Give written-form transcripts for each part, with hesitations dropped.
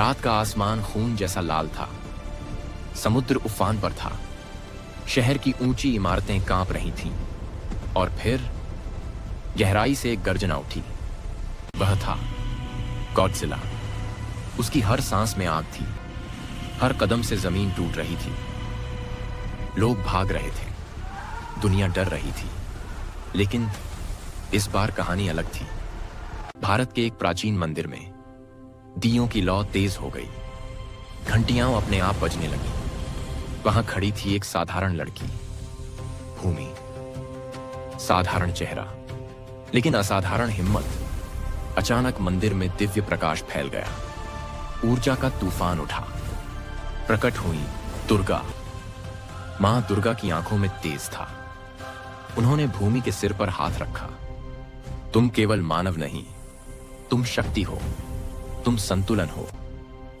रात का आसमान खून जैसा लाल था। समुद्र उफान पर था। शहर की ऊंची इमारतें कांप रही थीं। और फिर गहराई से एक गर्जना उठी। वह था गॉडजिला। उसकी हर सांस में आग थी। हर कदम से जमीन टूट रही थी। लोग भाग रहे थे। दुनिया डर रही थी। लेकिन इस बार कहानी अलग थी। भारत के एक प्राचीन मंदिर में दियों की लौ तेज हो गई। घंटियां अपने आप बजने लगी। वहां खड़ी थी एक साधारण लड़की, भूमि। साधारण चेहरा, लेकिन असाधारण हिम्मत। अचानक मंदिर में दिव्य प्रकाश फैल गया। ऊर्जा का तूफान उठा। प्रकट हुई दुर्गा। मां दुर्गा की आंखों में तेज था। उन्होंने भूमि के सिर पर हाथ रखा। तुम केवल मानव नहीं, तुम शक्ति हो, तुम संतुलन हो,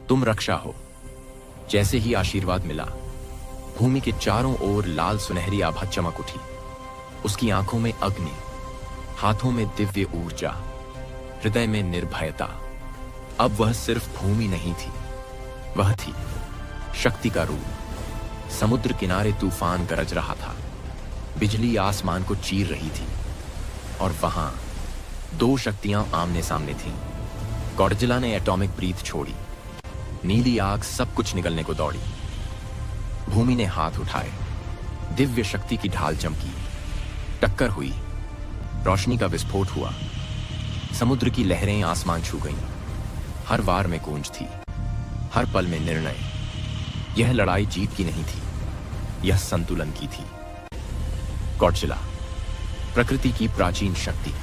तुम रक्षा हो। जैसे ही आशीर्वाद मिला, भूमि के चारों ओर लाल सुनहरी आभा चमक उठी। उसकी आंखों में अग्नि, हाथों में दिव्य ऊर्जा, हृदय में निर्भयता। अब वह सिर्फ भूमि नहीं थी, वह थी शक्ति का रूप। समुद्र किनारे तूफान गरज रहा था। बिजली आसमान को चीर रही थी। और वहां दो शक्तियां आमने सामने थीं। गॉडजिला ने एटॉमिक ब्रीथ छोड़ी। नीली आग सब कुछ निगलने को दौड़ी। भूमि ने हाथ उठाए। दिव्य शक्ति की ढाल चमकी। टक्कर हुई। रोशनी का विस्फोट हुआ। समुद्र की लहरें आसमान छू गईं। हर वार में गूंज थी, हर पल में निर्णय। यह लड़ाई जीत की नहीं थी, यह संतुलन की थी। गॉडजिला, प्रकृति की प्राचीन शक्ति।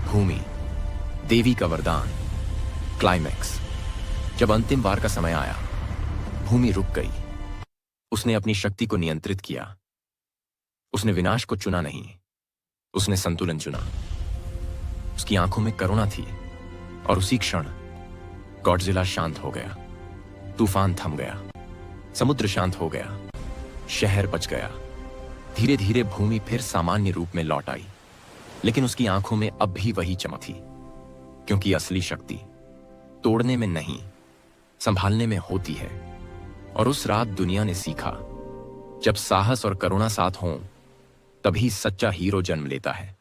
भूमि, देवी का वरदान। क्लाइमैक्स, जब अंतिम वार का समय आया, भूमि रुक गई। उसने अपनी शक्ति को नियंत्रित किया। उसने विनाश को चुना नहीं, उसने संतुलन चुना। उसकी आंखों में करुणा थी। और उसी क्षण गॉडजिला शांत हो गया। तूफान थम गया। समुद्र शांत हो गया। शहर बच गया। धीरे धीरे भूमि फिर सामान्य रूप में लौट आई। लेकिन उसकी आंखों में अब भी वही चमक थी, क्योंकि असली शक्ति तोड़ने में नहीं, संभालने में होती है। और उस रात दुनिया ने सीखा, जब साहस और करुणा साथ हों, तभी सच्चा हीरो जन्म लेता है।